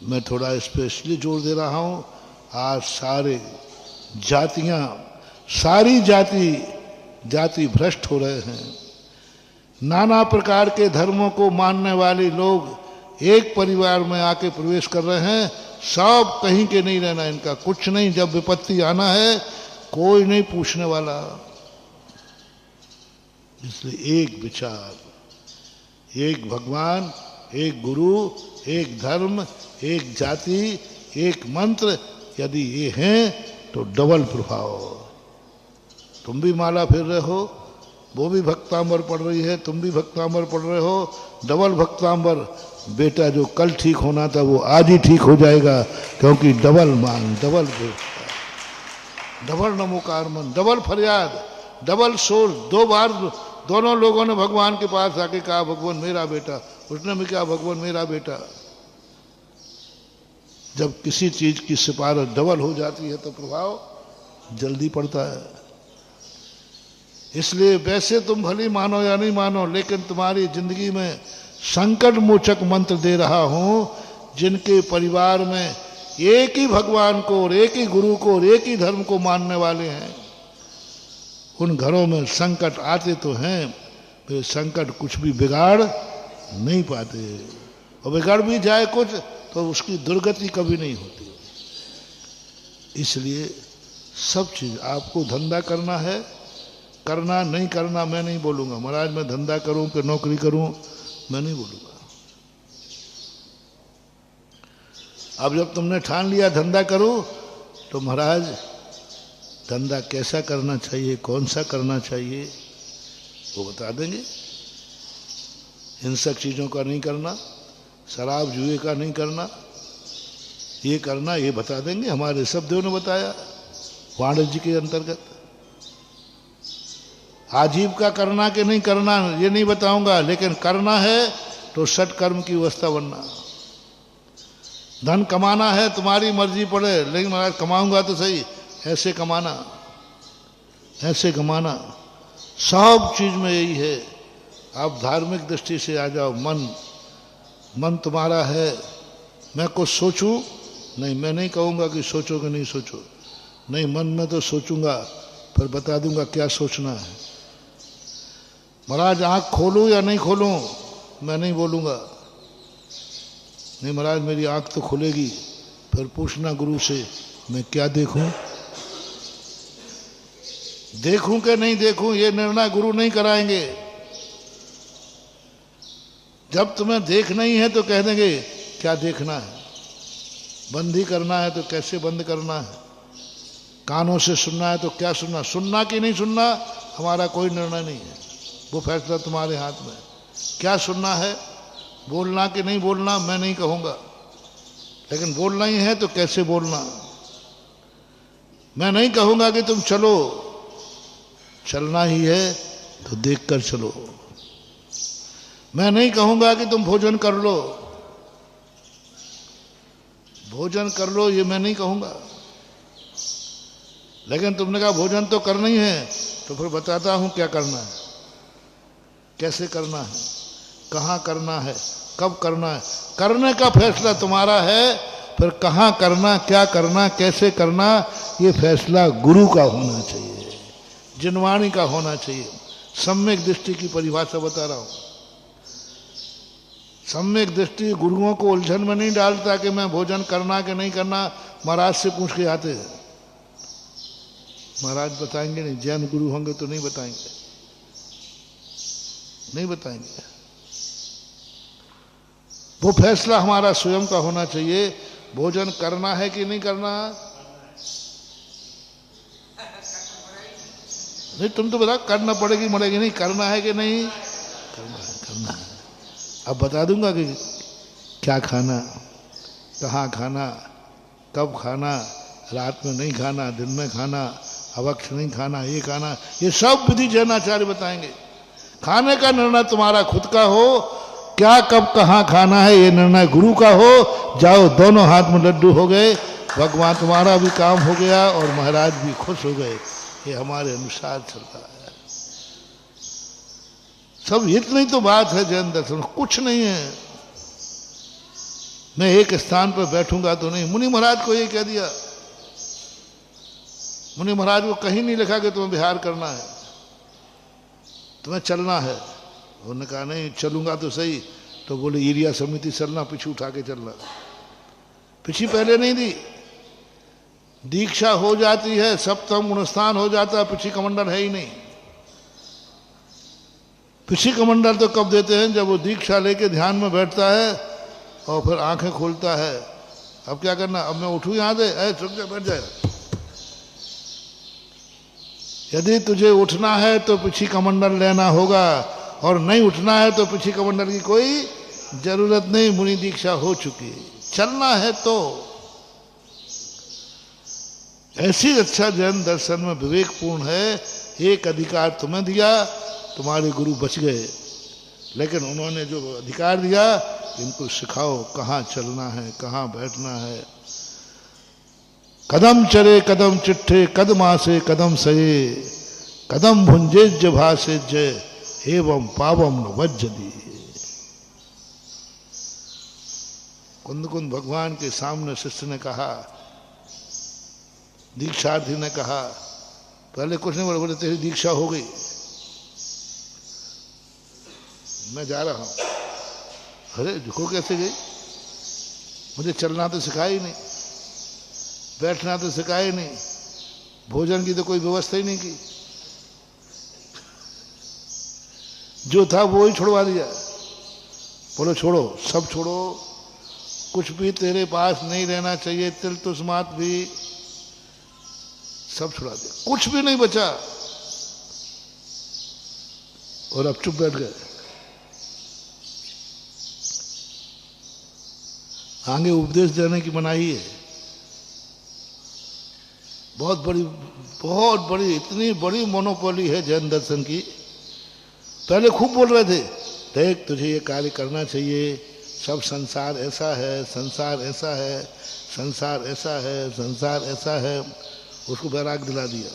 मैं थोड़ा स्पेशली जोर दे रहा हूं, आज सारी जाति भ्रष्ट हो रहे हैं। नाना प्रकार के धर्मों को मानने वाले लोग एक परिवार में आके प्रवेश कर रहे हैं। सब कहीं के नहीं रहना इनका, कुछ नहीं। जब विपत्ति आना है कोई नहीं पूछने वाला। इसलिए एक विचार, एक भगवान, एक गुरु, एक धर्म, एक जाति, एक मंत्र, यदि ये हैं तो डबल प्रभाव। तुम भी माला फिर रहे हो, वो भी भक्तांबर पढ़ रही है, तुम भी भक्तांबर पढ़ रहे हो, डबल भक्तांबर। बेटा जो कल ठीक होना था वो आज ही ठीक हो जाएगा, क्योंकि डबल मान, डबल डबल नमोकार मन, डबल फरियाद, डबल सोच। 2 बार दोनों लोगों ने भगवान के पास आके कहा भगवान मेरा बेटा, उसने भी कहा भगवान मेरा बेटा। जब किसी चीज की सिफारिश डबल हो जाती है तो प्रभाव जल्दी पड़ता है। इसलिए वैसे तुम भली मानो या नहीं मानो, लेकिन तुम्हारी जिंदगी में संकट मोचक मंत्र दे रहा हूं। जिनके परिवार में एक ही भगवान को और एक ही गुरु को और एक ही धर्म को मानने वाले हैं, उन घरों में संकट आते तो हैं, वे संकट कुछ भी बिगाड़ नहीं पाते। और बिगड़ भी जाए कुछ तो उसकी दुर्गति कभी नहीं होती। इसलिए सब चीज आपको धंधा करना है, करना नहीं करना मैं नहीं बोलूंगा। महाराज मैं धंधा करूं कि नौकरी करूं मैं नहीं बोलूंगा। अब जब तुमने ठान लिया धंधा करूं, तो महाराज धंधा कैसा करना चाहिए, कौन सा करना चाहिए, वो बता देंगे। हिंसक चीजों का नहीं करना, शराब जुए का नहीं करना, ये करना, ये बता देंगे। हमारे शब्दों ने बताया वाणिज्य के अंतर्गत। आजीविका करना कि नहीं करना ये नहीं बताऊंगा, लेकिन करना है तो षट कर्म की व्यवस्था बनना। धन कमाना है तुम्हारी मर्जी पड़े, लेकिन महाराज कमाऊंगा तो सही, ऐसे कमाना, ऐसे कमाना। सब चीज में यही है। आप धार्मिक दृष्टि से आ जाओ। मन तुम्हारा है। मैं कुछ सोचूं नहीं, मैं नहीं कहूंगा कि सोचो कि नहीं सोचो, नहीं, मन में तो सोचूंगा, फिर बता दूंगा क्या सोचना है। महाराज आंख खोलूं या नहीं खोलूं मैं नहीं बोलूंगा। नहीं महाराज मेरी आंख तो खुलेगी, फिर पूछना गुरु से मैं क्या देखूं, देखूं कि नहीं देखूं, ये निर्णय गुरु नहीं कराएंगे। जब तुम्हें देखना ही है तो कह देंगे क्या देखना है। बंद ही करना है तो कैसे बंद करना है, कानों से सुनना है तो क्या सुनना, सुनना कि नहीं सुनना हमारा कोई निर्णय नहीं है, वो फैसला तुम्हारे हाथ में। क्या सुनना है, बोलना कि नहीं बोलना मैं नहीं कहूंगा, लेकिन बोलना ही है तो कैसे बोलना। मैं नहीं कहूंगा कि तुम चलो, चलना ही है तो देखकर चलो। मैं नहीं कहूंगा कि तुम भोजन कर लो, भोजन कर लो ये मैं नहीं कहूंगा, लेकिन तुमने कहा भोजन तो करना ही है, तो फिर बताता हूं क्या करना है, कैसे करना है, कहाँ करना है, कब करना है। करने का फैसला तुम्हारा है, फिर कहाँ करना, क्या करना, कैसे करना, ये फैसला गुरु का होना चाहिए, जिनवाणी का होना चाहिए। सम्यक दृष्टि की परिभाषा बता रहा हूं। सम्यक दृष्टि गुरुओं को उलझन में नहीं डालता कि मैं भोजन करना कि नहीं करना महाराज से पूछ के आते हैं। महाराज बताएंगे नहीं, जैन गुरु होंगे तो नहीं बताएंगे, नहीं बताएंगे। वो फैसला हमारा स्वयं का होना चाहिए। भोजन करना है कि नहीं करना, नहीं तुम तो बता, करना पड़ेगी मरेगी नहीं, करना है कि नहीं करना है, करना है। अब बता दूंगा कि क्या खाना, कहाँ खाना, कब खाना, रात में नहीं खाना, दिन में खाना, अवक्ष नहीं खाना, ये खाना, ये सब विधि जैनाचार्य बताएंगे। खाने का निर्णय तुम्हारा खुद का हो, क्या कब कहाँ खाना है ये निर्णय गुरु का हो। जाओ, दोनों हाथ में लड्डू हो गए, भगवान तुम्हारा भी काम हो गया और महाराज भी खुश हो गए। ये हमारे अनुसार चलता है। सब इतनी तो बात है जैन दर्शन, कुछ नहीं है। मैं एक स्थान पर बैठूंगा तो नहीं। मुनि महाराज को ये कह दिया। मुनि महाराज को कहीं नहीं लिखा कि तुम्हें विहार करना है, तुम्हें चलना है। उन्होंने कहा नहीं चलूंगा तो सही। तो बोले ईरिया समिति चलना, पिछू उठा के चलना। पिछी पहले नहीं दी, दीक्षा हो जाती है, सप्तम गुणस्थान हो जाता है, पिछी कमंडल है ही नहीं। पिछी कमंडल तो कब देते हैं? जब वो दीक्षा लेके ध्यान में बैठता है और फिर आंखें खोलता है। अब क्या करना? अब मैं उठूं यहां से, रुक जा, बैठ जाए। यदि तुझे उठना है तो पिछी कमंडल लेना होगा, और नहीं उठना है तो पिछी कमंडल की कोई जरूरत नहीं। मुनि दीक्षा हो चुकी, चलना है तो। ऐसी अच्छा जैन दर्शन में विवेकपूर्ण है। एक अधिकार तुम्हें दिया, तुम्हारे गुरु बच गए, लेकिन उन्होंने जो अधिकार दिया इनको सिखाओ कहाँ चलना है, कहाँ बैठना है। कदम चरे कदम चिट्ठे, कदमा से कदम सये, कदम भुंजे जभा से जय, एवं पावम न वज्जदी। कुंद कुंद भगवान के सामने शिष्य ने कहा, दीक्षार्थी ने कहा, पहले कुछ नहीं बोले, बोले तेरी दीक्षा हो गई, मैं जा रहा हूं। अरे देखो कैसे गई? मुझे चलना तो सिखाया ही नहीं, बैठना तो सिखाया ही नहीं, भोजन की तो कोई व्यवस्था ही नहीं की। जो था वो ही छुड़वा दिया। बोलो छोड़ो, सब छोड़ो, कुछ भी तेरे पास नहीं रहना चाहिए, तिल तुस्मात भी सब छुड़ा दिया, कुछ भी नहीं बचा। और अब चुप बैठ गए। आगे उपदेश देने की मनाही है। बहुत बड़ी इतनी बड़ी मोनोपोली है जैन दर्शन की। पहले खूब बोल रहे थे, देख तुझे ये कार्य करना चाहिए, सब संसार ऐसा है, संसार ऐसा है, संसार ऐसा है, संसार ऐसा है। उसको वैराग दिला दिया।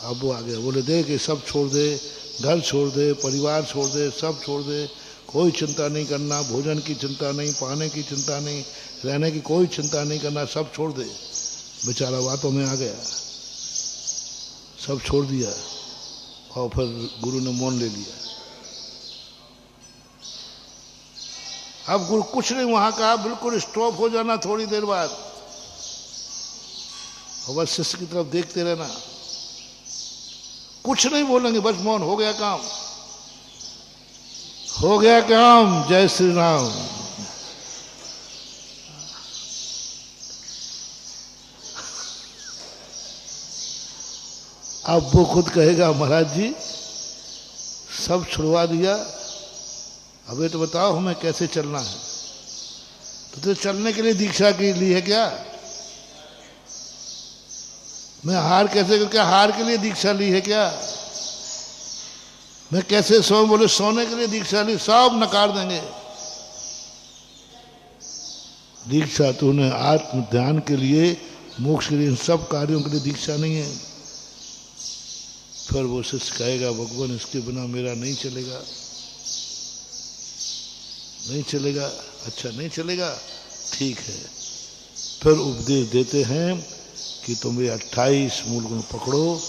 अब वो आ गया, बोले देख ये सब छोड़ दे, घर छोड़ दे, परिवार छोड़ दे, सब छोड़ दे, कोई चिंता नहीं करना, भोजन की चिंता नहीं, पाने की चिंता नहीं, रहने की कोई चिंता नहीं करना, सब छोड़ दे। बेचारा बातों में आ गया, सब छोड़ दिया और फिर गुरु ने मौन ले लिया। अब गुरु कुछ नहीं वहां कहा, बिल्कुल स्टॉप हो जाना थोड़ी देर बाद, और बस शिष्य की तरफ देखते रहना, कुछ नहीं बोलेंगे, बस मौन। हो गया काम, हो गया काम। जय श्री राम। अब वो खुद कहेगा, महाराज जी सब छुड़वा दिया, अब ये तो बताओ हमें कैसे चलना है। तो चलने के लिए दीक्षा की ली है क्या? मैं हार कैसे करूं? क्या हार के लिए दीक्षा ली है क्या? मैं कैसे सो? बोले सोने के लिए दीक्षा ली, सब नकार देंगे। दीक्षा तूने आत्म ध्यान के लिए, मोक्ष के लिए, इन सब कार्यों के लिए दीक्षा नहीं है। फिर वो शिष्य कहेगा, भगवान इसके बिना मेरा नहीं चलेगा, नहीं चलेगा। अच्छा नहीं चलेगा, ठीक है। फिर उपदेश देते हैं कि तुम ये 28 मूल गुण पकड़ो।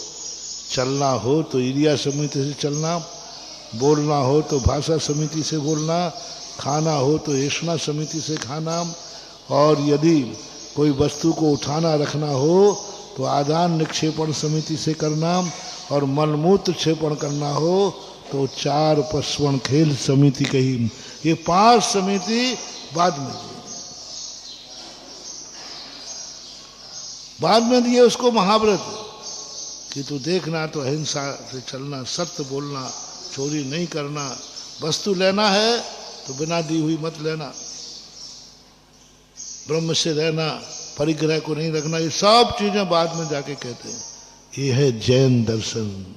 चलना हो तो ईरिया समिति से चलना, बोलना हो तो भाषा समिति से बोलना, खाना हो तो ऐषणा समिति से खाना, और यदि कोई वस्तु को उठाना रखना हो तो आदान निक्षेपण समिति से करना, और मलमूत्र क्षेपण करना हो तो 4 पशुवण खेल समिति कही। ये 5 समिति बाद में दिए उसको महाव्रत, कि तू देखना तो अहिंसा से चलना, सत्य बोलना, चोरी नहीं करना, वस्तु लेना है तो बिना दी हुई मत लेना, ब्रह्म से रहना, परिग्रह को नहीं रखना। ये सब चीजें बाद में जाके कहते हैं। ये है जैन दर्शन।